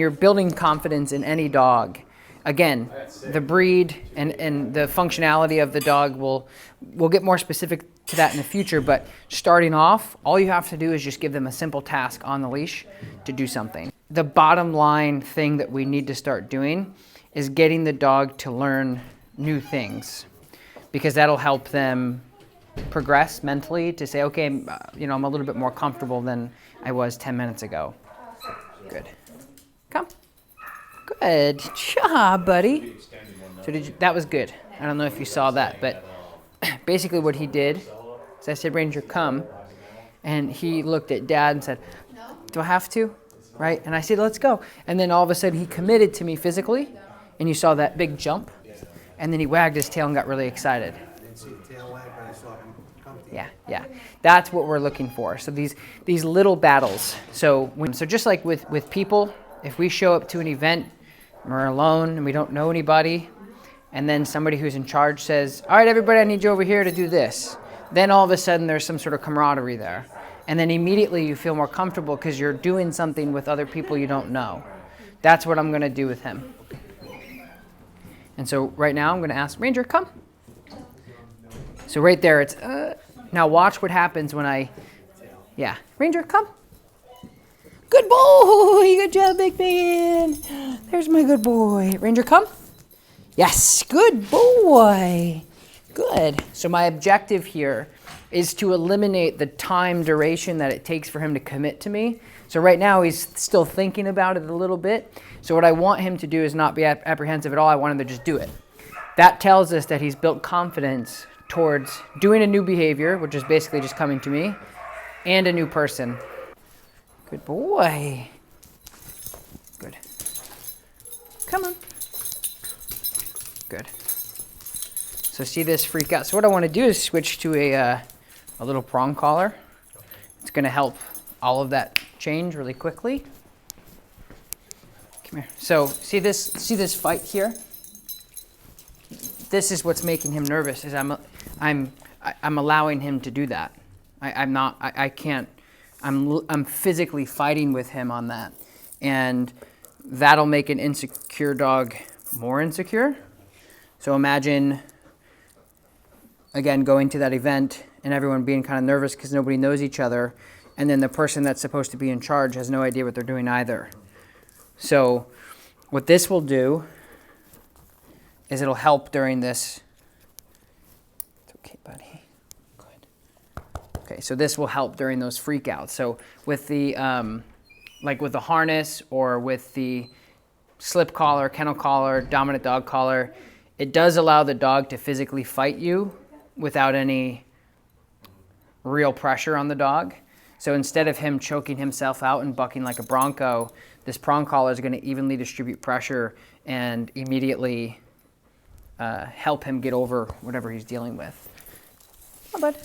you're building confidence in any dog, again, the breed and the functionality of the dog we'll get more specific to that in the future, but starting off, all you have to do is just give them a simple task on the leash to do something. The bottom line thing that we need to start doing is getting the dog to learn new things, because that'll help them progress mentally to say, okay, I'm a little bit more comfortable than I was 10 minutes ago. Good. Come. Good job, buddy. So that was good. I don't know if you saw that, but basically what he did is I said, Ranger, come. And he looked at Dad and said, do I have to? Right? And I said, let's go. And then all of a sudden he committed to me physically, and you saw that big jump. And then he wagged his tail and got really excited. I didn't see the tail wag, but I saw him come to you. Yeah. That's what we're looking for. So these little battles. So just like with people, if we show up to an event, we're alone and we don't know anybody, and then somebody who's in charge says, all right, everybody, I need you over here to do this. Then all of a sudden there's some sort of camaraderie there. And then immediately you feel more comfortable because you're doing something with other people you don't know. That's what I'm going to do with him. And so right now I'm going to ask, Ranger, come. So right there, it's, now watch what happens when Ranger, come. Good boy, good job, big man. There's my good boy. Ranger, come. Yes, good boy. Good. So my objective here is to eliminate the time duration that it takes for him to commit to me. So right now he's still thinking about it a little bit. So what I want him to do is not be apprehensive at all. I want him to just do it. That tells us that he's built confidence towards doing a new behavior, which is basically just coming to me, and a new person. Good boy. Good. Come on. Good. So see this freak out. So what I want to do is switch to a little prong collar. It's going to help all of that change really quickly. Come here. So see this fight here? This is what's making him nervous. Is I'm allowing him to do that. I'm physically fighting with him on that, and that'll make an insecure dog more insecure. So imagine, again, going to that event and everyone being kind of nervous because nobody knows each other, and then the person that's supposed to be in charge has no idea what they're doing either. So what this will do is it'll help during this. It's okay, buddy. Good. Okay, so this will help during those freakouts. So with the, like with the harness or with the slip collar, kennel collar, dominant dog collar, it does allow the dog to physically fight you without any real pressure on the dog. So instead of him choking himself out and bucking like a bronco, this prong collar is going to evenly distribute pressure and immediately help him get over whatever he's dealing with. Oh, bud.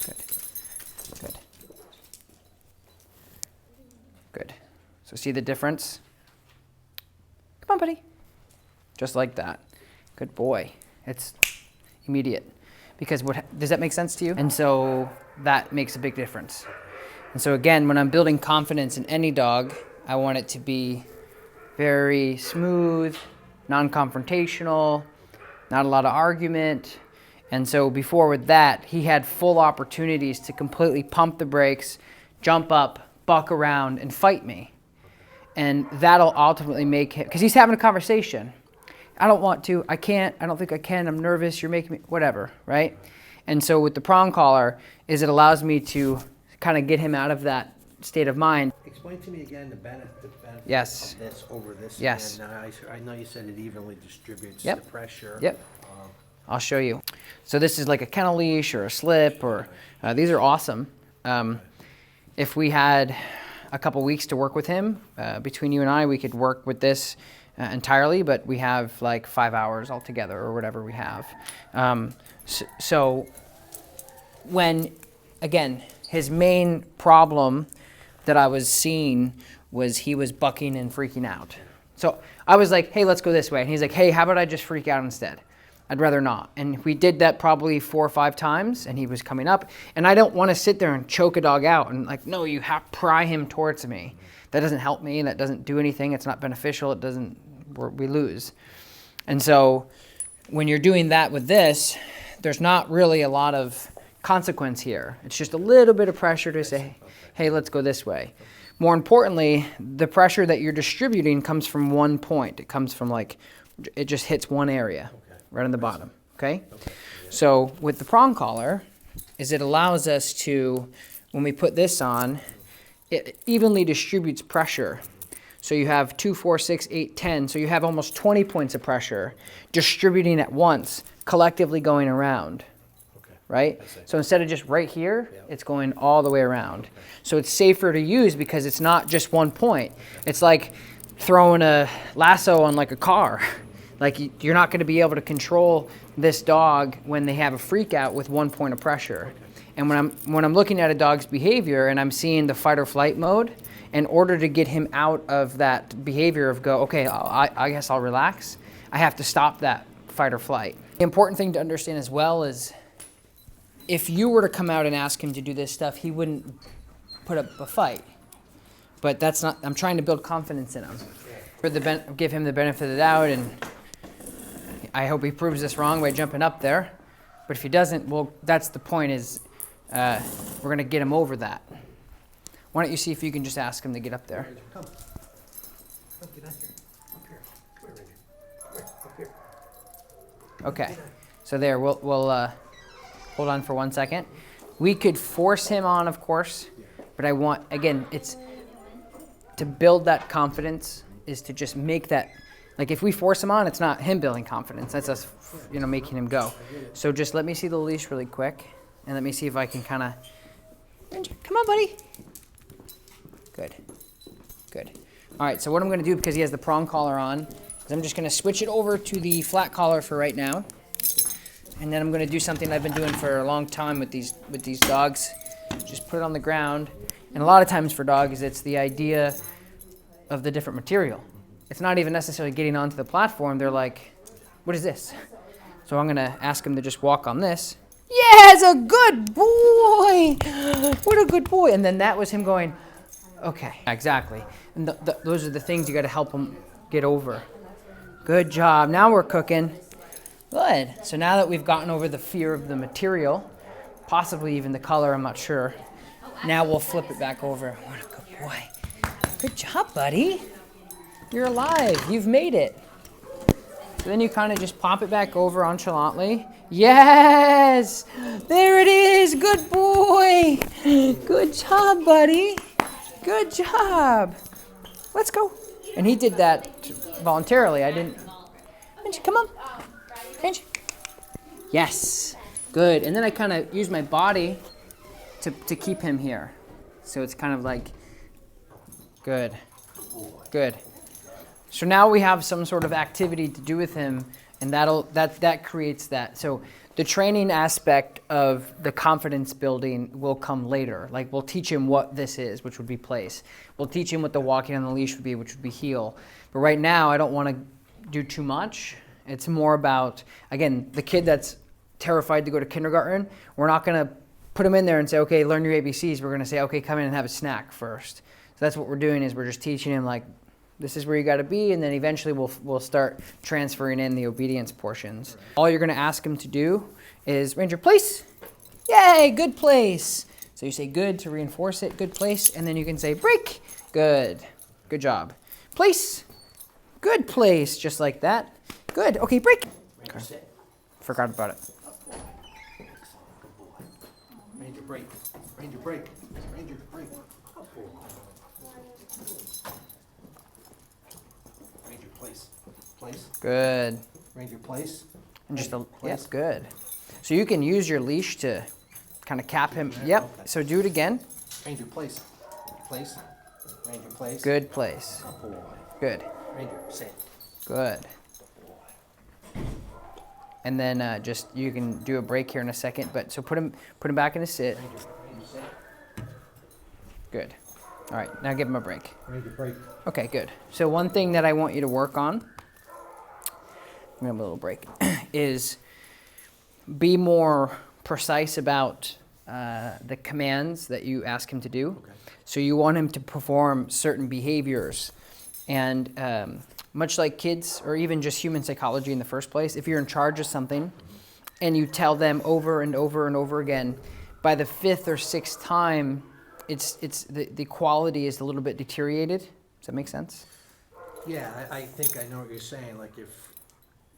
Good. Good. Good. So see the difference? Come on, buddy. Just like that. Good boy. It's immediate. Because does that make sense to you? And so that makes a big difference. And so again, when I'm building confidence in any dog, I want it to be very smooth, non-confrontational, not a lot of argument. And so before with that, he had full opportunities to completely pump the brakes, jump up, buck around, and fight me. And that'll ultimately make him, because he's having a conversation. I don't want to, I can't, I don't think I can, I'm nervous, you're making me, whatever, right? And so with the prong collar, is it allows me to kind of get him out of that state of mind. Explain to me again the benefit Yes. of this over this. Yes. And I know you said it evenly distributes Yep. the pressure. Yep. I'll show you. So this is like a kennel leash or a slip, or these are awesome. If we had a couple weeks to work with him, between you and I, we could work with this entirely, but we have like 5 hours altogether or whatever we have. So when, again, his main problem that I was seeing was he was bucking and freaking out. So I was like, hey, let's go this way. And he's like, hey, how about I just freak out instead? I'd rather not. And we did that probably 4 or 5 times, and he was coming up. And I don't want to sit there and choke a dog out and like, no, you have to pry him towards me. that doesn't help me, and that doesn't do anything. It's not beneficial. It doesn't, we lose. And so when you're doing that with this, there's not really a lot of consequence here. It's just a little bit of pressure to say, hey, let's go this way. More importantly, the pressure that you're distributing comes from one point. It comes from like, it just hits one area, right on the bottom, okay? So with the prong collar, is it allows us to, when we put this on, it evenly distributes pressure. So you have 2, 4, 6, 8, 10. So you have almost 20 points of pressure distributing at once, collectively going around, right? So instead of just right here, it's going all the way around. So it's safer to use because it's not just one point. It's like throwing a lasso on like a car. Like you're not going to be able to control this dog when they have a freak out with one point of pressure. And when I'm looking at a dog's behavior and I'm seeing the fight or flight mode, in order to get him out of that behavior of go, okay, I guess I'll relax, I have to stop that fight or flight. The important thing to understand as well is if you were to come out and ask him to do this stuff, he wouldn't put up a fight. But that's not, I'm trying to build confidence in him. Give him the benefit of the doubt, and I hope he proves us wrong by jumping up there. But if he doesn't, well, that's the point is we're going to get him over that. Why don't you see if you can just ask him to get up there? Come. Come, get out here. Up here. Come here, Ranger. Up here. Okay. So there, we'll hold on for 1 second. We could force him on, of course, but I want, again, it's to build that confidence is to just make that, like if we force him on, it's not him building confidence. That's us, making him go. So just let me see the leash really quick, and let me see if I can kind of, come on, buddy. Good, good. All right, so what I'm gonna do, because he has the prong collar on, is I'm just gonna switch it over to the flat collar for right now. And then I'm gonna do something I've been doing for a long time with these dogs. Just put it on the ground. And a lot of times for dogs, it's the idea of the different material. It's not even necessarily getting onto the platform. They're like, what is this? So I'm gonna ask him to just walk on this. Yes, a good boy. What a good boy. And then that was him going, okay, exactly. And those are the things you gotta help him get over. Good job, now we're cooking. Good, so now that we've gotten over the fear of the material, possibly even the color, I'm not sure. Now we'll flip it back over. What a good boy. Good job, buddy. You're alive, you've made it. So then you kind of just pop it back over nonchalantly. Yes, there it is, good boy. Good job, buddy. Good job. Let's go. And he did that voluntarily. I didn't. Angie, come on. Angie. Yes. Good. And then I kind of use my body to keep him here. So it's kind of like, good. Good. So now we have some sort of activity to do with him, and that creates that. So the training aspect of the confidence building will come later. Like we'll teach him what this is, which would be place. We'll teach him what the walking on the leash would be, which would be heel. But right now, I don't want to do too much. It's more about, again, the kid that's terrified to go to kindergarten, we're not going to put him in there and say, okay, learn your ABCs. We're going to say, okay, come in and have a snack first. So that's what we're doing is we're just teaching him like, this is where you got to be, and then eventually we'll start transferring in the obedience portions. All you're going to ask him to do is, Ranger, place. Yay, good place. So you say good to reinforce it, good place, and then you can say break. Good. Good job. Place. Good place, just like that. Good. Okay, break. Okay. Forgot about it. Ranger, break. Ranger, break. Ranger, break. Ranger, place. Place. Good. Ranger, place. And just yes, good. So you can use your leash to kind of cap him. Yep. Okay. So do it again. Ranger, place. Place. Ranger, place. Good place. Boy. Good. Ranger, sit. Good. And then just you can do a break here in a second. But so put him back in a sit. Ranger, sit. Good. All right. Now give him a break. Ranger, break. Okay. Good. So one thing that I want you to work on. I'm gonna have a little break. Is be more precise about the commands that you ask him to do. Okay. So you want him to perform certain behaviors. And much like kids, or even just human psychology in the first place, if you're in charge of something and you tell them over and over and over again, by the 5th or 6th time, the quality is a little bit deteriorated. Does that make sense? Yeah, I think I know what you're saying. Like if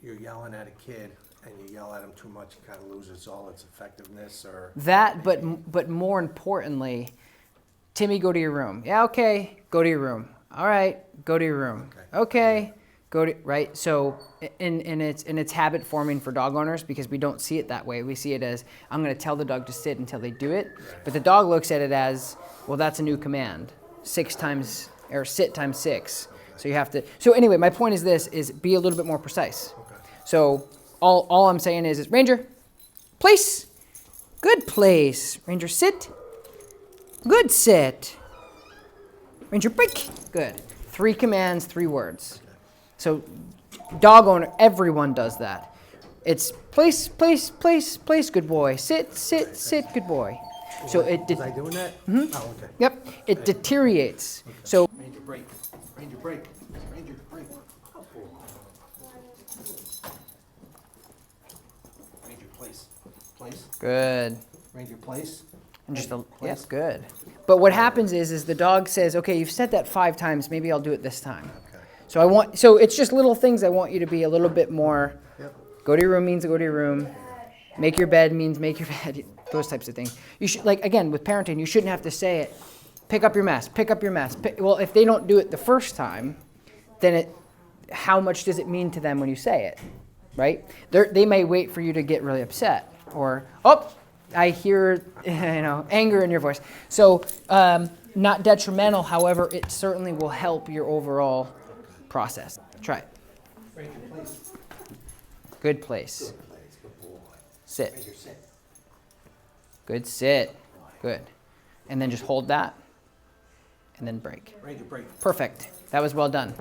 you're yelling at a kid and you yell at him too much, it kind of loses all its effectiveness. Or That, but more importantly, Timmy, go to your room. Yeah, okay, go to your room. All right, go to your room. Okay, go to, right? So, and it's habit forming for dog owners because we don't see it that way. We see it as, I'm going to tell the dog to sit until they do it. But the dog looks at it as, well, that's a new command. 6 times, or sit times 6. So you have to, so anyway, my point is this, is be a little bit more precise. So all I'm saying is Ranger, place. Good place. Ranger, sit. Good sit. Ranger, break. Good. 3 commands, 3 words. So dog owner, everyone does that. It's place, place, place, place, good boy. Sit, sit, sit, good boy. So it was I doing that? Mm-hmm. Oh, okay. Yep. It deteriorates. So Ranger break. Ranger break. Ranger break. Oh, Ranger place. Place. good. Ranger place. And just a, Ranger yeah, place. good. But what happens is the dog says, okay, you've said that 5 times. Maybe I'll do it this time. Okay. So it's just little things I want you to be a little bit more. Yep. Go to your room means go to your room. Make your bed means make your bed. Those types of things. You should, like, again, with parenting, you shouldn't have to say it. Pick up your mess. Pick up your mess. Well, if they don't do it the first time, then how much does it mean to them when you say it, right? They may wait for you to get really upset, or I hear anger in your voice. So not detrimental. However, it certainly will help your overall process. Try it. Ranger place. Good place. Good place. Good boy. Sit. Ranger sit. Good sit. Good. And then just hold that, and then break. Ranger break. Perfect. That was well done.